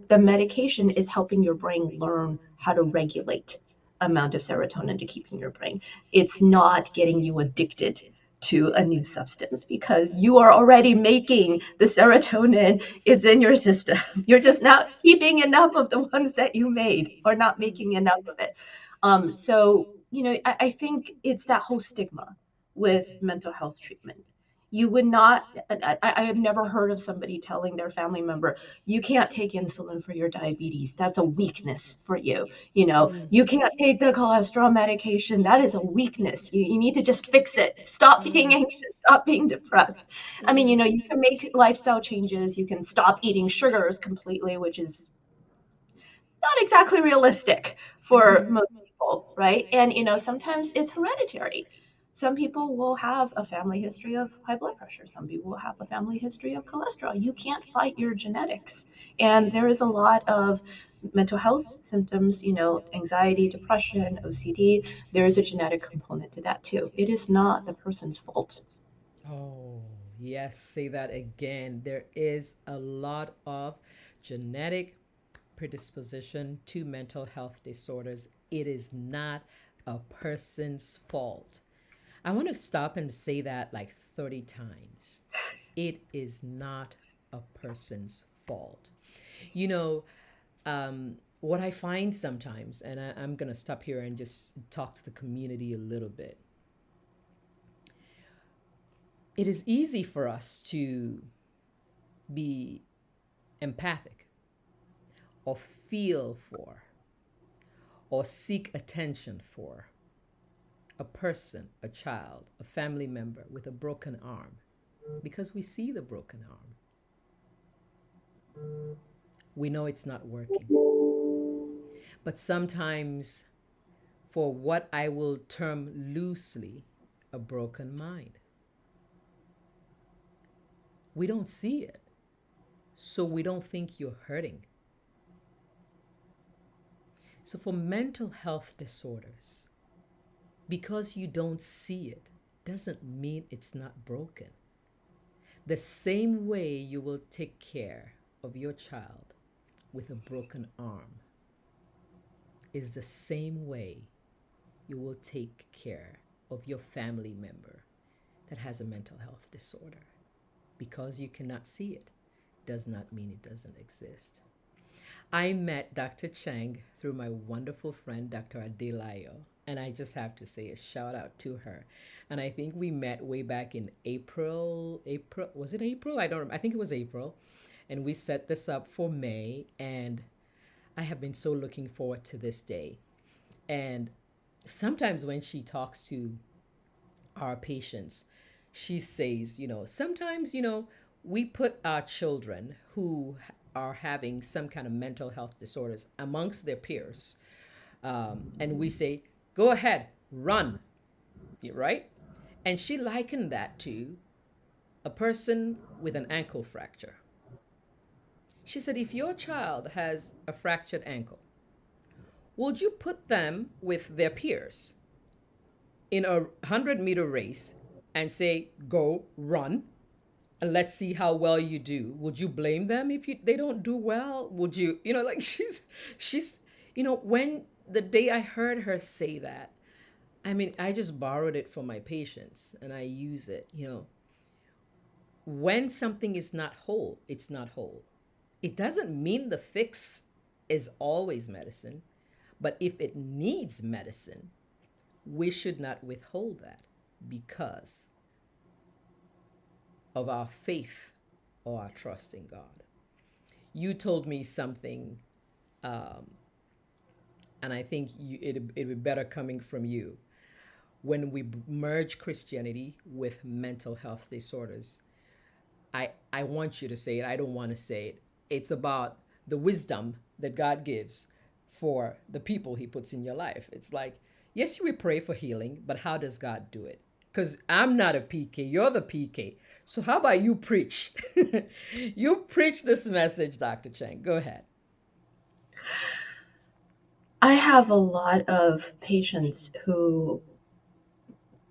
the medication is helping your brain learn how to regulate amount of serotonin to keep in your brain. It's not getting you addicted to a new substance because you are already making the serotonin. It's in your system. You're just not keeping enough of the ones that you made or not making enough of it. So I think it's that whole stigma with mental health treatment. You would not, I have never heard of somebody telling their family member, you can't take insulin for your diabetes. That's a weakness for you. mm, You can't take the cholesterol medication. That is a weakness. You need to just fix it. Stop being mm, anxious. Stop being depressed. I mean, mm, you can make lifestyle changes. You can stop eating sugars completely, which is not exactly realistic for mhm. most people, right? And sometimes it's hereditary. Some people will have a family history of high blood pressure. Some people will have a family history of cholesterol. You can't fight your genetics. And there is a lot of mental health symptoms, anxiety, depression, OCD. There is a genetic component to that too. It is not the person's fault. Oh, yes, say that again. There is a lot of genetic predisposition to mental health disorders. It is not a person's fault. I want to stop and say that like 30 times. It is not a person's fault. You know, what I find sometimes, and I'm going to stop here and just talk to the community a little bit. It is easy for us to be empathic or feel for or seek attention for a person, a child, a family member with a broken arm because we see the broken arm. We know it's not working. But sometimes for what I will term loosely a broken mind. We don't see it, so we don't think you're hurting. So, for mental health disorders, because you don't see it doesn't mean it's not broken. The same way you will take care of your child with a broken arm is the same way you will take care of your family member that has a mental health disorder. Because you cannot see it does not mean it doesn't exist. I met Dr. Cheng through my wonderful friend, Dr. Adelayo, and I just have to say a shout out to her. And I think we met way back in April, was it April? I don't remember. I think it was April. And we set this up for May, and I have been so looking forward to this day. And sometimes when she talks to our patients, she says, sometimes, we put our children who are having some kind of mental health disorders amongst their peers. And we say, go ahead, run, right? And she likened that to a person with an ankle fracture. She said, if your child has a fractured ankle, would you put them with their peers in a 100-meter race and say, go run, and let's see how well you do? Would you blame them if they don't do well? Would you, like she's, when the day I heard her say that, I mean, I just borrowed it from my patients and I use it, when something is not whole, it's not whole. It doesn't mean the fix is always medicine, but if it needs medicine, we should not withhold that because of our faith or our trust in God. You told me something, and I think it'd be better coming from you. When we merge Christianity with mental health disorders, I want you to say it. I don't want to say it. It's about the wisdom that God gives for the people he puts in your life. It's like, yes, you will pray for healing, but how does God do it? Because I'm not a PK, you're the PK. So how about you preach? You preach this message, Dr. Cheng. Go ahead. I have a lot of patients who,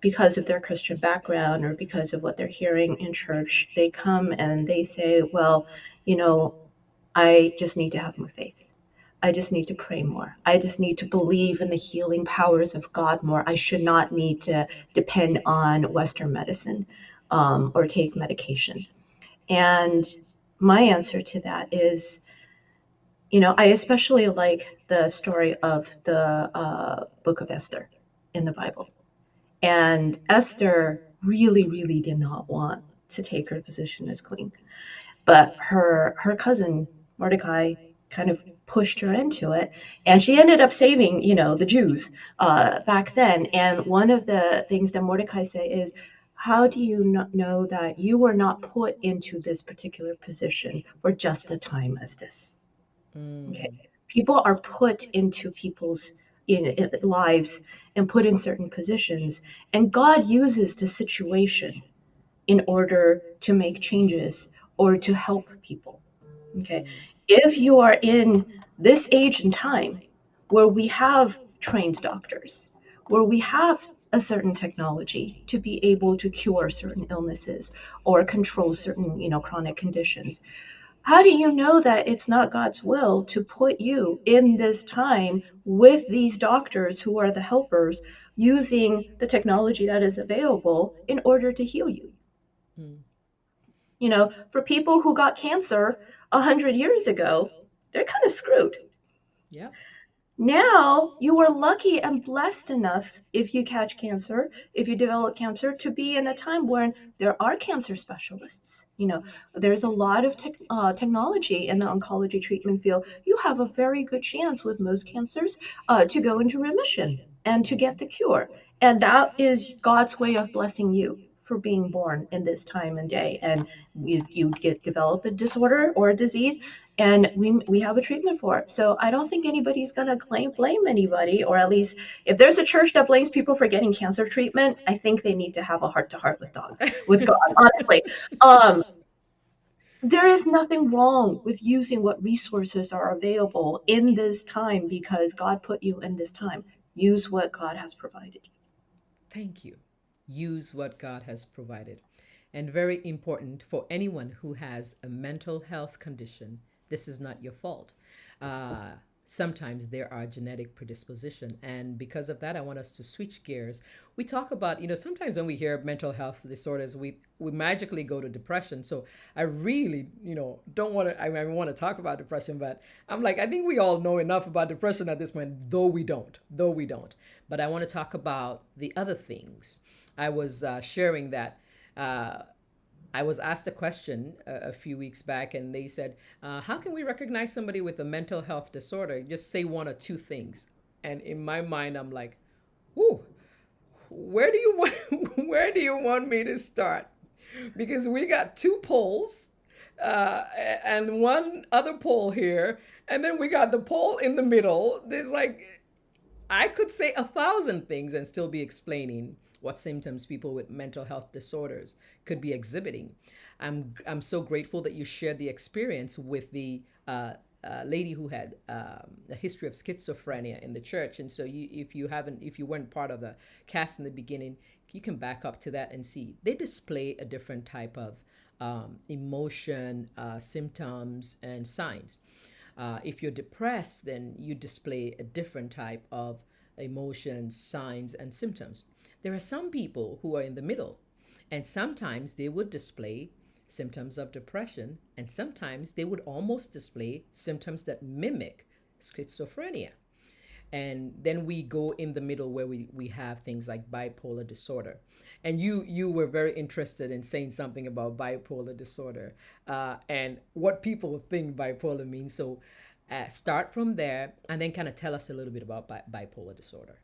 because of their Christian background or because of what they're hearing in church, they come and they say, well, I just need to have more faith. I just need to pray more. I just need to believe in the healing powers of God more. I should not need to depend on Western medicine or take medication. And my answer to that is, I especially like the story of the book of Esther in the Bible. And Esther really, really did not want to take her position as queen. But her cousin Mordecai kind of pushed her into it, and she ended up saving, the Jews back then. And one of the things that Mordecai say is, how do you not know that you were not put into this particular position for just a time as this? Okay, people are put into people's in lives and put in certain positions, and God uses the situation in order to make changes or to help people. Okay. If you are in this age and time where we have trained doctors, where we have a certain technology to be able to cure certain illnesses or control certain, chronic conditions, how do you know that it's not God's will to put you in this time with these doctors who are the helpers using the technology that is available in order to heal you? For people who got cancer 100 years ago, they're kind of screwed. Yeah. Now you are lucky and blessed enough, if you catch cancer, if you develop cancer, to be in a time when there are cancer specialists. There's a lot of technology in the oncology treatment field. You have a very good chance with most cancers to go into remission and to get the cure. And that is God's way of blessing you for being born in this time and day. And you develop a disorder or a disease, and we have a treatment for it. So I don't think anybody's going to blame anybody, or at least if there's a church that blames people for getting cancer treatment, I think they need to have a heart to heart with God, honestly. Um, there is nothing wrong with using what resources are available in this time because God put you in this time. Use what God has provided. Thank you. Use what God has provided. And very important for anyone who has a mental health condition, this is not your fault. Uh, Sometimes there are genetic predisposition. And because of that, I want us to switch gears. We talk about, sometimes when we hear mental health disorders, we magically go to depression. So I really, don't want to, I want to talk about depression, but I'm like, I think we all know enough about depression at this point, though we don't. But I want to talk about the other things. I was sharing that uh, I was asked a question a few weeks back, and they said, how can we recognize somebody with a mental health disorder? Just say one or two things. And in my mind, I'm like, whoo, where do you want, where do you want me to start? Because we got two poles and one other pole here, and then we got the pole in the middle. There's like I could say 1,000 things and still be explaining what symptoms people with mental health disorders could be exhibiting. I'm so grateful that you shared the experience with the lady who had a history of schizophrenia in the church. And so if you weren't part of the cast in the beginning, you can back up to that and see they display a different type of emotion, symptoms, and signs. If you're depressed, then you display a different type of emotions, signs, and symptoms. There are some people who are in the middle, and sometimes they would display symptoms of depression, and sometimes they would almost display symptoms that mimic schizophrenia. And then we go in the middle where we have things like bipolar disorder. And you were very interested in saying something about bipolar disorder and what people think bipolar means. So start from there and then kind of tell us a little bit about bipolar disorder.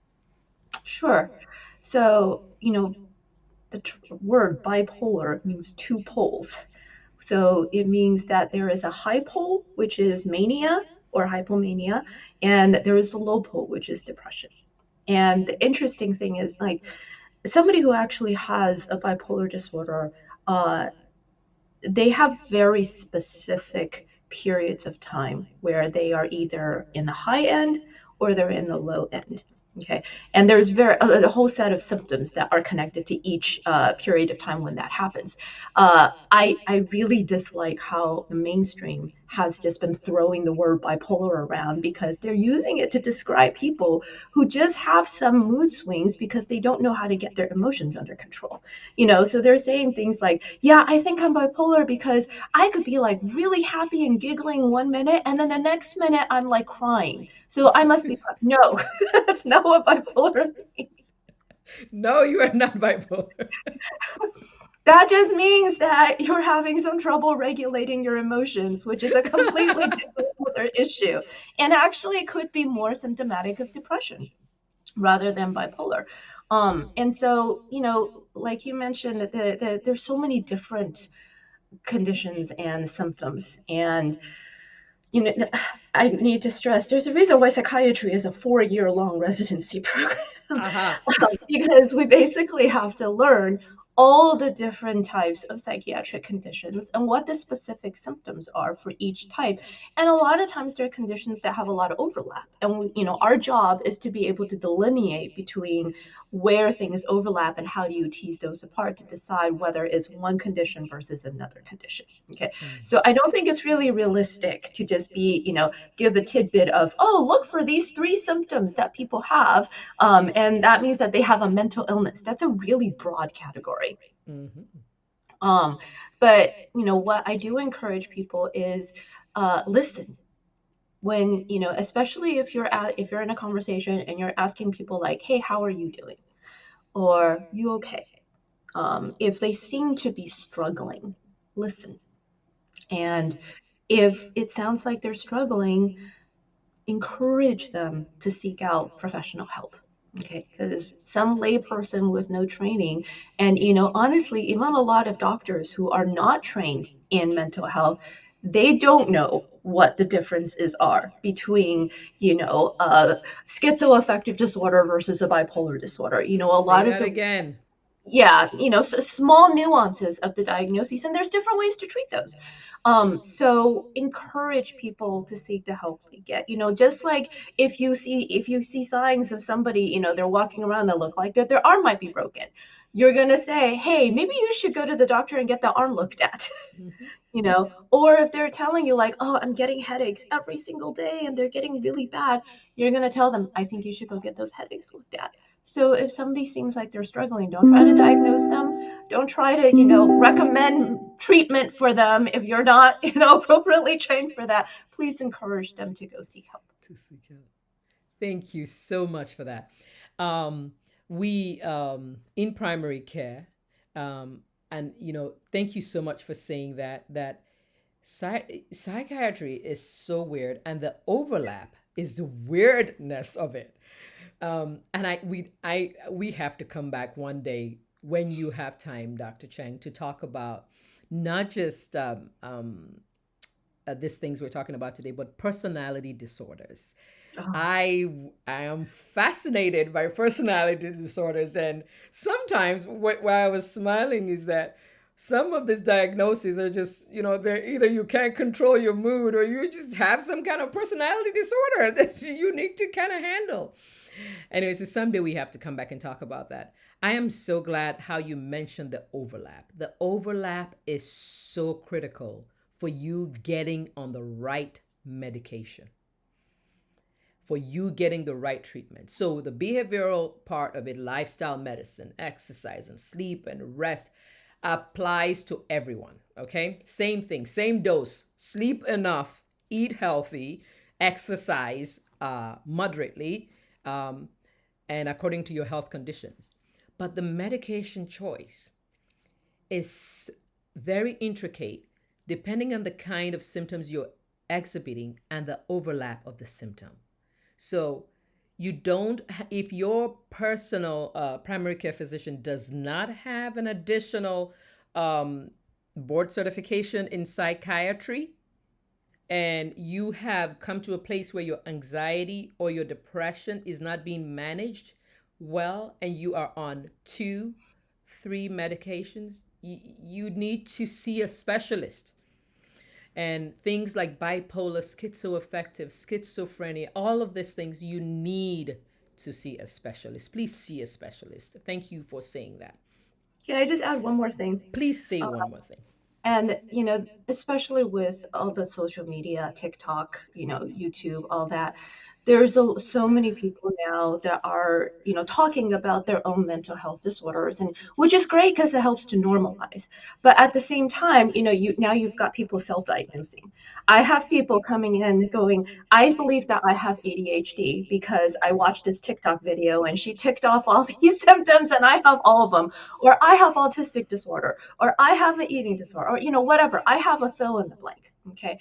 Sure. So, the word bipolar means two poles. So it means that there is a high pole, which is mania or hypomania, and there is a low pole, which is depression. And the interesting thing is, like, somebody who actually has a bipolar disorder, uh, they have very specific periods of time where they are either in the high end or they're in the low end. Okay, and there's a whole set of symptoms that are connected to each period of time when that happens. I really dislike how the mainstream has just been throwing the word bipolar around because they're using it to describe people who just have some mood swings because they don't know how to get their emotions under control. So they're saying things like, yeah, I think I'm bipolar because I could be like really happy and giggling 1 minute and then the next minute I'm like crying. So I must be, no, that's not what bipolar means. No, you are not bipolar. That just means that you're having some trouble regulating your emotions, which is a completely different other issue. And actually, it could be more symptomatic of depression rather than bipolar. And so, like you mentioned, that there's so many different conditions and symptoms. And you know, I need to stress there's a reason why psychiatry is a 4-year long residency program. Aha. Because we basically have to learn all the different types of psychiatric conditions and what the specific symptoms are for each type. And a lot of times there are conditions that have a lot of overlap. And our job is to be able to delineate between where things overlap and how do you tease those apart to decide whether it's one condition versus another condition. Okay. Mm. So I don't think it's really realistic to just be, give a tidbit of, oh, look for these 3 symptoms that people have, and that means that they have a mental illness. That's a really broad category. Mm-hmm. Um, but what I do encourage people is listen when especially if you're in a conversation and you're asking people like, hey, how are you doing, or you okay? If they seem to be struggling, listen. And if it sounds like they're struggling, encourage them to seek out professional help. Okay, because some layperson with no training, and honestly, even a lot of doctors who are not trained in mental health, they don't know what the differences are between, schizoaffective disorder versus a bipolar disorder. A Say lot of that the again. yeah, small nuances of the diagnoses, and there's different ways to treat those. So encourage people to seek the help they get. Just like if you see signs of somebody, they're walking around that look like their arm might be broken, you're gonna say, hey, maybe you should go to the doctor and get the arm looked at. Mhm. Or if they're telling you like, oh, I'm getting headaches every single day and they're getting really bad, you're going to tell them, I think you should go get those headaches looked at. So if somebody seems like they're struggling, don't try to diagnose them. Don't try to, recommend treatment for them if you're not, appropriately trained for that. Please encourage them to go seek help. To seek help. Thank you so much for that. Um, we in primary care, and thank you so much for saying that psychiatry is so weird, and the overlap is the weirdness of it. And we have to come back one day when you have time, Dr. Cheng, to talk about not just these things we're talking about today, but personality disorders. Oh, I am fascinated by personality disorders, and sometimes why I was smiling is that some of these diagnoses are just, they're either you can't control your mood or you just have some kind of personality disorder that you need to kind of handle. Anyways, so someday we have to come back and talk about that. I am so glad how you mentioned the overlap. The overlap is so critical for you getting on the right medication, for you getting the right treatment. So the behavioral part of it, lifestyle medicine, exercise and sleep and rest, applies to everyone. Okay, same thing, same dose. Sleep enough, eat healthy, exercise moderately, um, and according to your health conditions. But the medication choice is very intricate depending on the kind of symptoms you're exhibiting and the overlap of the symptom. So you don't, if your personal primary care physician does not have an additional um, board certification in psychiatry, and you have come to a place where your anxiety or your depression is not being managed well, and you are on two, three medications, you need to see a specialist. And things like bipolar, schizoaffective, schizophrenia, all of these things, you need to see a specialist. Please see a specialist. Thank you for saying that. can I just add one more thing? Please say one more thing. And, especially with all the social media, TikTok, YouTube, all that, so many people now that are, talking about their own mental health disorders, and which is great because it helps to normalize. But at the same time, you've got people self-diagnosing. I have people coming in going, I believe that I have ADHD because I watched this TikTok video and she ticked off all these symptoms and I have all of them, or I have autistic disorder, or I have an eating disorder, or whatever. I have a fill in the blank. Okay.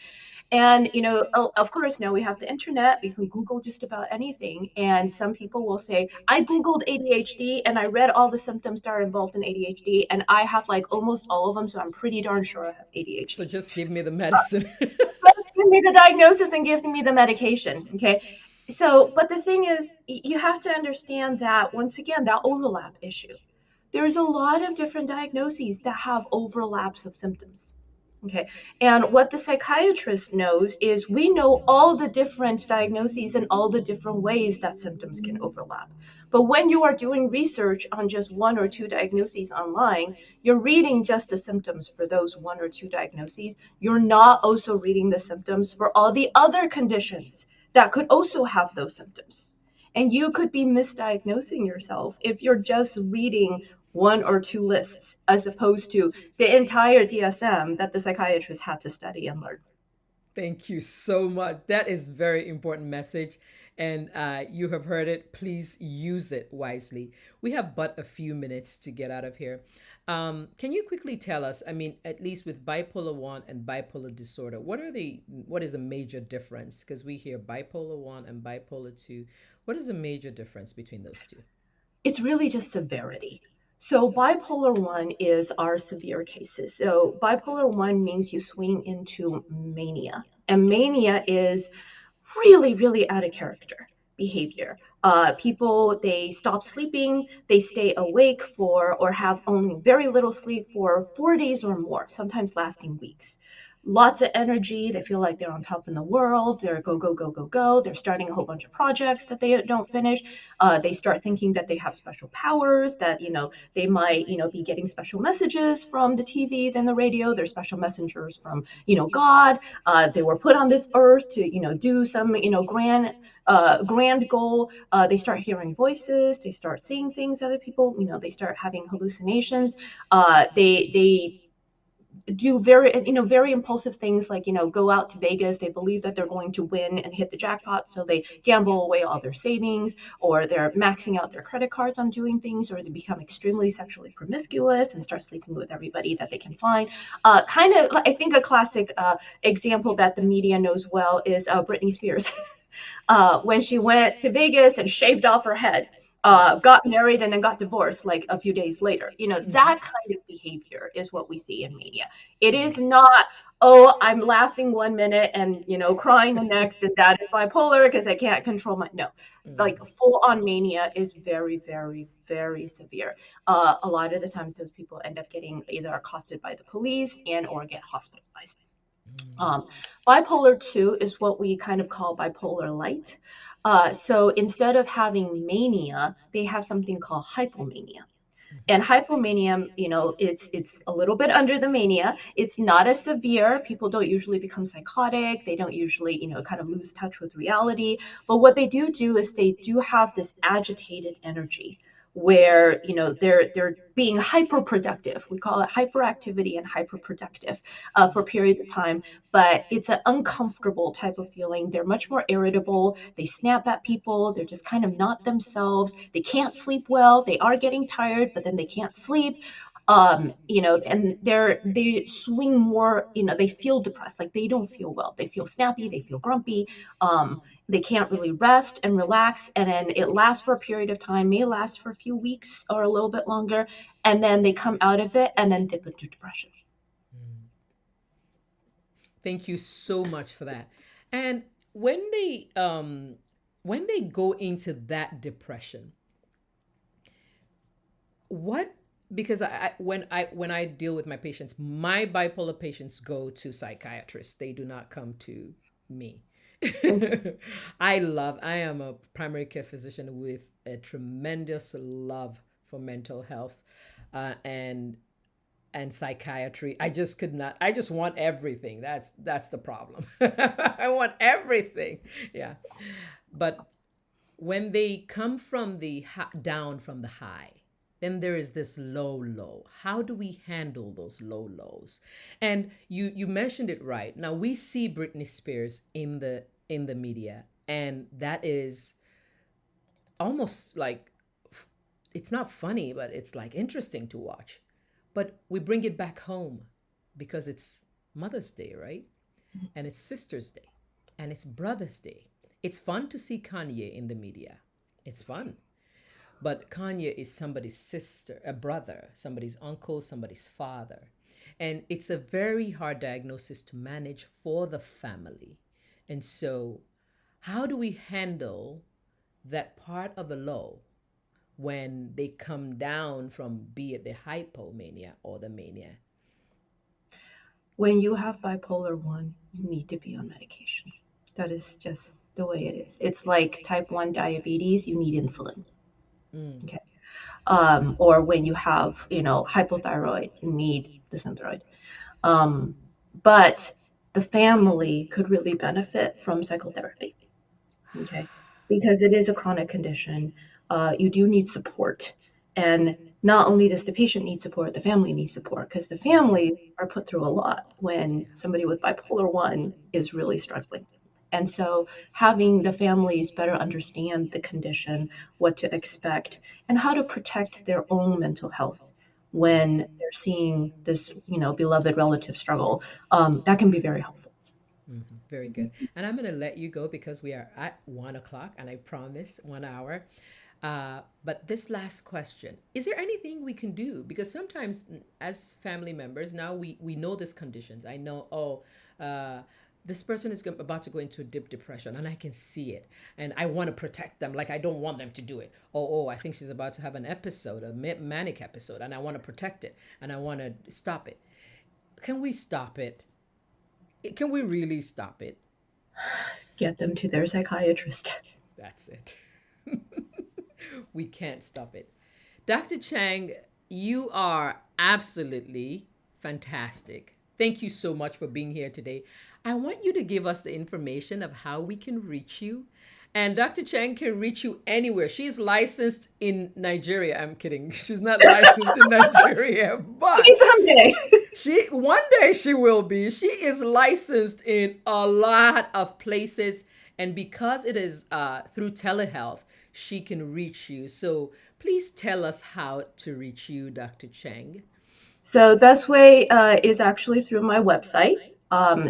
And of course, now we have the internet. We can Google just about anything. And some people will say, I Googled ADHD and I read all the symptoms that are involved in ADHD, and I have like almost all of them. So I'm pretty darn sure I have So ADHD. just give me the medicine. Give me the diagnosis and give me the medication. Okay. So, but the thing is, you have to understand that once again, that overlap issue. There's a lot of different diagnoses that have overlaps of symptoms. Okay. And what the psychiatrist knows is we know all the different diagnoses and all the different ways that symptoms can overlap. But when you are doing research on just one or two diagnoses online, you're reading just the symptoms for those one or two diagnoses. You're not also reading the symptoms for all the other conditions that could also have those symptoms. And you could be misdiagnosing yourself if you're just reading one or two lists as opposed to the entire DSM that the psychiatrist had to study and learn. Thank you so much. That is very important message, and you have heard it. Please use it wisely. We have but a few minutes to get out of here. Can you quickly tell us? I mean, at least with bipolar one and bipolar disorder, what is the major difference? Because we hear bipolar one and bipolar two. What is the major difference between those two? It's really just severity. So bipolar 1 is our severe cases. So bipolar 1 means you swing into mania. And mania is really, really out of character behavior. People, they stop sleeping, they stay awake for or have only very little sleep for 4 days or more, sometimes lasting weeks. Lots of energy. They feel like they're on top in the world. They're go, go, go, go, go. They're starting a whole bunch of projects that they don't finish. They start thinking that they have special powers, that, they might, be getting special messages from the TV, then the radio. They're special messengers from, God. They were put on this earth to, do some, grand goal. They start hearing voices. They start seeing things other people. They start having hallucinations. They do very impulsive things, like, go out to Vegas. They believe that they're going to win and hit the jackpot, so they gamble away all their savings, or they're maxing out their credit cards on doing things, or they become extremely sexually promiscuous and start sleeping with everybody that they can find. Kind of, I think a classic example that the media knows well is Britney Spears. When she went to Vegas and shaved off her head, Yeah. got married and then got divorced like a few days later. Mm-hmm. That kind of behavior is what we see in mania. It is not, oh, I'm laughing 1 minute and, crying the next, and that is bipolar because I can't control my, no. Like, Mm-hmm. full on mania is very, very, very severe. A lot of the times those people end up getting either accosted by the police and or get hospitalized. Um, Bipolar 2 is what we kind of call bipolar light. So instead of having mania, they have something called hypomania. Mm-hmm. And hypomania, it's a little bit under the mania. It's not as severe. People don't usually become psychotic. They don't usually, kind of lose touch with reality. But what they do is they do have this agitated energy where, they're being hyperproductive. We call it hyperactivity and hyperproductive for periods of time. But it's an uncomfortable type of feeling. They're much more irritable. They snap at people. They're just kind of not themselves. They can't sleep well. They are getting tired, but then they can't sleep. And they swing more. They feel depressed, like they don't feel well. They feel snappy. They feel grumpy. Um, they can't really rest and relax, and then it lasts for a period of time. May last for a few weeks or a little bit longer, and then they come out of it and then dip into depression. Mm. Thank you so much for that. And when they go into that depression, what, because when I deal with my patients, my bipolar patients go to psychiatrists. They do not come to me. I am a primary care physician with a tremendous love for mental health, and psychiatry. I just could not. I just want everything. That's the problem. I want everything. Yeah. But when they come from the down from the high, then there is this low. How do we handle those low lows? And you mentioned it right. Now we see Britney Spears in the media, and that is almost like, it's not funny, but it's like interesting to watch. But we bring it back home because it's Mother's Day, right? And it's Sister's Day, and it's Brother's Day. It's fun to see Kanye in the media. It's fun. But Kanye is somebody's sister, a brother, somebody's uncle, somebody's father. And it's a very hard diagnosis to manage for the family. And so, how do we handle that part of the low when they come down from, be it the hypomania or the mania? When you have bipolar 1, you need to be on medication. That is just the way it is. It's like type 1 diabetes, you need insulin. Mm. Okay. Or when you have, hypothyroid, you need the Synthroid. Um, but the family could really benefit from psychotherapy. Okay, because it is a chronic condition. You do need support, and not only does the patient need support, the family needs support, because the families are put through a lot when somebody with bipolar 1 is really struggling. And so having the families better understand the condition, what to expect, and how to protect their own mental health when they're seeing this, beloved relative struggle, that can be very helpful. Very good. And I'm going to let you go because we are at 1 o'clock, and I promise 1 hour. But this last question, is there anything we can do? Because sometimes, as family members, now we know these conditions. I know, oh, this person is about to go into a deep depression and I can see it and I want to protect them. Like I don't want them to do it. Oh, I think she's about to have an episode, a manic episode, and I want to protect it and I want to stop it. Can we stop it? Can we really stop it? Get them to their psychiatrist. That's it. We can't stop it. Dr. Cheng, you are absolutely fantastic. Thank you so much for being here today. I want you to give us the information of how we can reach you. And Dr. Cheng can reach you anywhere. She's licensed in Nigeria. I'm kidding. She's not licensed in Nigeria, but Maybe someday. one day she will be. She is licensed in a lot of places. And because it is through telehealth, she can reach you. So please tell us how to reach you, Dr. Cheng. So the best way is actually through my website.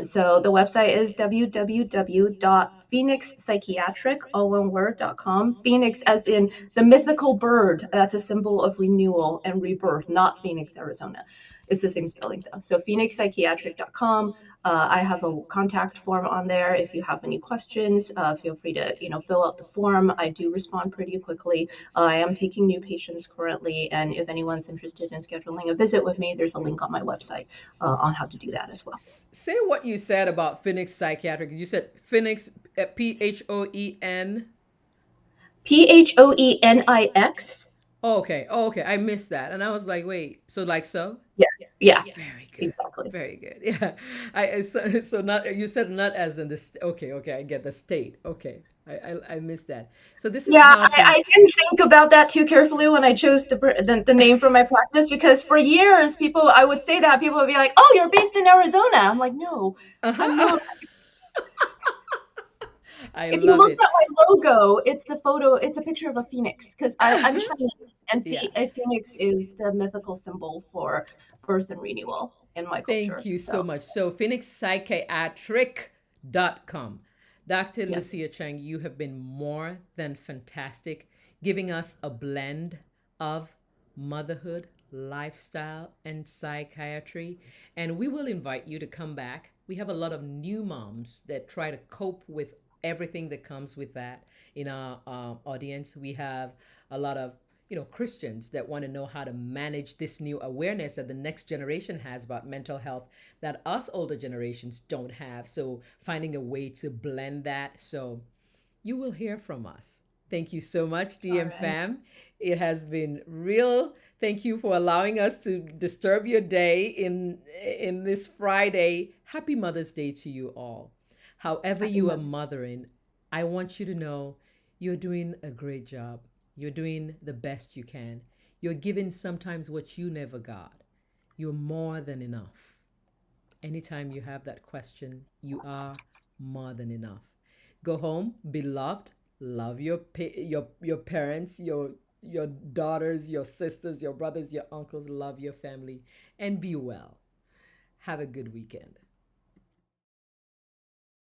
So the website is www.phoenixpsychiatric, all one word.com. Phoenix as in the mythical bird. That's a symbol of renewal and rebirth, not Phoenix, Arizona. It's the same spelling though. So phoenixpsychiatric.com. I have a contact form on there. If you have any questions, feel free to fill out the form. I do respond pretty quickly. I am taking new patients currently, and if anyone's interested in scheduling a visit with me, there's a link on my website on how to do that as well. Say what you said about Phoenix Psychiatric. You said Phoenix, Phoen. Phoenix. Oh, okay. Oh, okay. I missed that. And I was like, wait, so like so? Yes. Yeah. Very good. Exactly. Very good. Yeah. So not you said not as in this. Okay. I get the state. Okay. I missed that. So this is Yeah, how to. I didn't think about that too carefully when I chose the name for my practice, because for years I would say that people would be like, "Oh, you're based in Arizona." I'm like, "No, I'm Uh-huh. not." I If you love look it. at my logo, it's a picture of a phoenix, because I'm Chinese, and Yeah. a phoenix is the mythical symbol for birth and renewal in my Thank culture. you so So much. So phoenixpsychiatric.com. Dr. yes, Lucia Cheng, you have been more than fantastic, giving us a blend of motherhood, lifestyle, and psychiatry. And we will invite you to come back. We have a lot of new moms that try to cope with everything that comes with that in our audience. We have a lot of Christians that want to know how to manage this new awareness that the next generation has about mental health that us older generations don't have. So finding a way to blend that. So you will hear from us. Thank you so much, all DM right. fam. It has been real. Thank you for allowing us to disturb your day in this Friday. Happy Mother's Day to you all. However Happy you are Mother's mothering, I want you to know you're doing a great job. You're doing the best you can. You're giving sometimes what you never got. You're more than enough. Anytime you have that question, you are more than enough. Go home, be loved. Love your parents, your daughters, your sisters, your brothers, your uncles. Love your family, and be well. Have a good weekend.